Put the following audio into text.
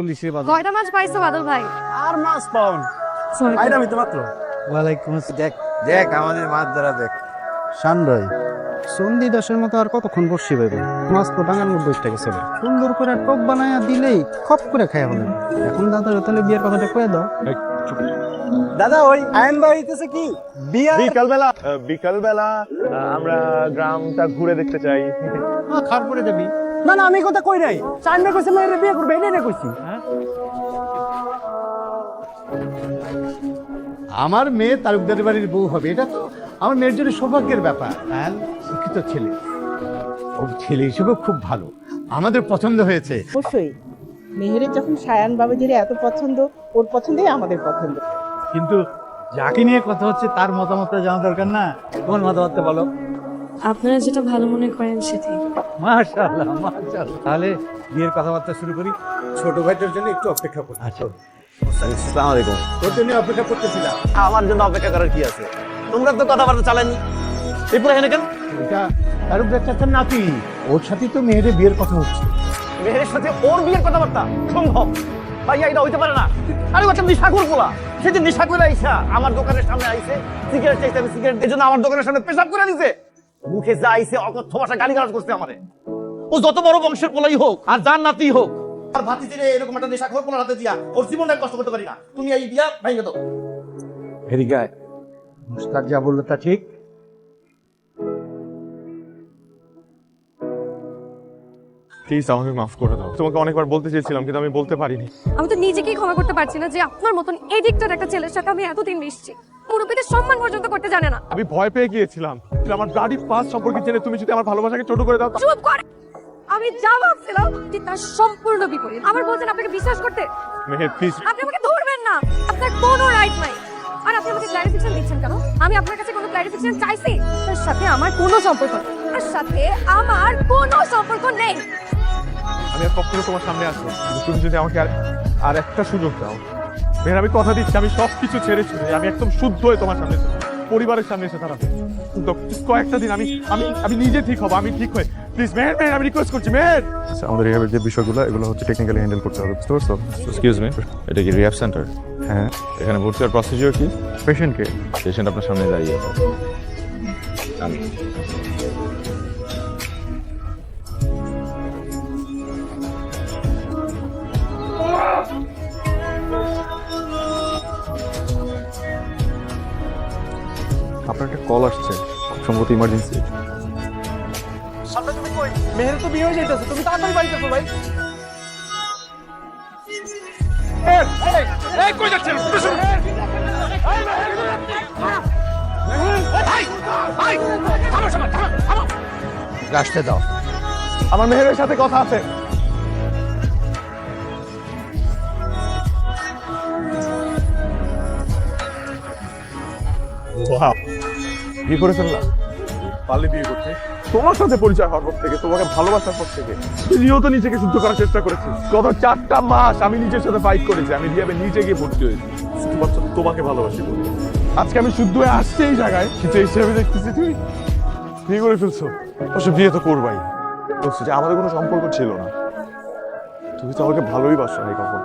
পুলিশে বাদল। কয়টা মাছ পাইছো বাদল ভাই? আর মাছ পাও না। আইরা আমি তো মাত্র। ওয়ালাইকুম আসসালাম। দেখ দেখ আমাদের মাছ ধরা দেখ। শান ভাই সন্ধি দশের মতো আর কতক্ষণ বসছি ভাই? মাছ তো ডাঙার মধ্যে উঠে গেছে ভাই। সুন্দর করে টক বানায়া দিলেই খপ করে খাই হবে। এখন দাদা তাহলে বিয়ের কথাটা কয়ে দাও। দাদা ওই আয়ন ভাই হইতেছে কি বিয়া বিকালবেলা আমরা গ্রামটা ঘুরে দেখতে চাই। খার করে যাবি? না না আমি কথা কই নাই। চাইনা কইছে মেয়ের বিয়ে করবে এটাই না কইছি। আমার মেয়ে তালুকদারের বাড়ির বউ হবে, এটা তো আমার মেয়ের জন্য সৌভাগ্যের ব্যাপার। আর শিক্ষিত ছেলে, ও ছেলে হিসেবে খুব ভালো, আমাদের পছন্দ হয়েছে। অবশ্যই মেহেরের যখন সায়ান বাবাজির এত পছন্দ, ওর পছন্দই আমাদের পছন্দ। কিন্তু যাকে নিয়ে কথা হচ্ছে তার মতামতটা জানা দরকার না? তোমার মতামতটা বলো। আপনারা যেটা ভালো মনে করেন সেটাই। মাশাআল্লাহ মাশাআল্লাহ। তাহলে বিয়ের কথাবার্তা শুরু করি। ছোট ভাইটার জন্য একটু অপেক্ষা করি। আচ্ছা আসসালামু আলাইকুম। তোর জন্য অপেক্ষা করতেছিলাম। আমার জন্য অপেক্ষা করার কি আছে? তোমরা তো কথাবার্তা চালানি। এরপর এখানে কেন? এটা তালুকদার চাচার নাতি, ওর সাথেই তো মেয়েদের বিয়ের কথা হচ্ছে। মেহেরের সাথে ওর বিয়ের কথাবার্তা সম্ভব? ভাইয়া এটা হইতে পারে না। আরে বাচ্চা নিশাখোর পোলা, সেদিন নিশা করে আইসা আমার দোকানের সামনে আইসে, সিগারেট চাইতে, আমি সিগারেট এর জন্য আমার দোকানের সামনে পেশাব করে দিছে। মুখে যা আইসে অকথ্য ভাষা গালিগালাজ করছে আমারে। ও যত বড় বংশের পোলাই হোক আর যার নাতি হোক, আর ভাতিজিরে এরকম একটা নেশাখোর পোলার হাতে দিয়া ওর জীবনটা কষ্ট করতে পারি না। তুমি এই বিয়া ভাঙে দাও। ভেরি গায় মুস্তাক যা বললো তা ঠিক। প্লিজ আমাকে মাফ করে দাও। তোমাকে অনেকবার বলতে চেয়েছিলাম কিন্তু আমি বলতে পারিনি। আমি তো নিজেকেই ক্ষমা করতে পারছি না যে আপনার মতন এডিক্টেড একটা ছেলের সাথে আমি এতদিন মিশছি। মুরব্বীদের সম্মান পর্যন্ত করতে জানে না। আমি ভয় পেয়ে গিয়েছিলাম আমার গাড়ি পাস সম্পর্কে জেনে তুমি যদি আমার ভালোবাসাকে ছোট করে দাও। চুপ কর। আমি যা ভাবছিলাম ঠিক তার সম্পূর্ণ বিপরীত। আমার বলছেন আপনাকে বিশ্বাস করতে। মেহের প্লিজ। আপনি আমাকে ধরবেন না, আপনার কোনো রাইট নাই। আর আপনি আমাকে ক্লারিফিকেশন দিচ্ছেন কেন? আমি আপনার কাছে কোনো ক্লারিফিকেশন চাইছি? তার সাথে আমার কোনো সম্পর্ক নেই। তার সাথে আমার কোনো সম্পর্ক নেই। আমি আর কখনো তোমার সামনে আসবো তুমি যদি আমাকে আর একটা সুযোগ দাও। মেহের আমি কথা দিচ্ছি আমি সবকিছু ছেড়ে ছুড়ে আমি একদম শুদ্ধ হয়ে তোমার সামনে পরিবারের সামনে এসে দাঁড়াবো। কয়েকটা দিন আমি আমি আমি নিজে ঠিক হবো, আমি ঠিক হয়ে প্লিজ মেহের মেহের আমি রিকোয়েস্ট করছি মেহের। আমাদের রিহ্যাবের যে বিষয়গুলো এগুলো হচ্ছে টেকনিক্যালি হ্যান্ডেল করতে হবে, বুঝতে পারছো? এক্সকিউজ মি, এটা কি রিহ্যাব সেন্টার? হ্যাঁ। এখানে ভর্তি হওয়ার প্রসিডিওর কি? পেশেন্টকে পেশেন্ট আপনার সামনে দাঁড়িয়ে আছে। আমি আপনার একটা কল আসছে, খুব সম্ভবত ইমার্জেন্সি। সামনে তুমি কই? মেহের তো বিয়ে হয়ে যাইতেছে, তুমি তাড়াতাড়ি বাড়িতে আসো ভাই। এই কই যাচ্ছেন? রাস্তে দাও। আমার মেহেরের সাথে কথা আছে। কি করে ফেললাম? পারলে বিয়ে করতে তোমার সাথে পরিচয় হওয়ার পর থেকে, তোমাকে ভালোবাসার পর থেকে তুমিও তো নিজেকে শুদ্ধ করার চেষ্টা করেছিস। গত 4টা মাস আমি নিজের সাথে ফাইট করেছি, আমি রিহাবে নিজে গিয়ে ভর্তি হয়েছি শুধুমাত্র তোমাকে ভালোবাসি বলে। আজকে আমি শুদ্ধ হয়ে আসছি এই জায়গায়, কিন্তু এই হিসেবে দেখতেছি তুমি বিয়ে করে ফেলছো। অবশ্য বিয়ে তো করবাই, বলছো যে আমাদের কোনো সম্পর্ক ছিল না। তুমি তো আমাকে ভালোই বাসো নাই কখন।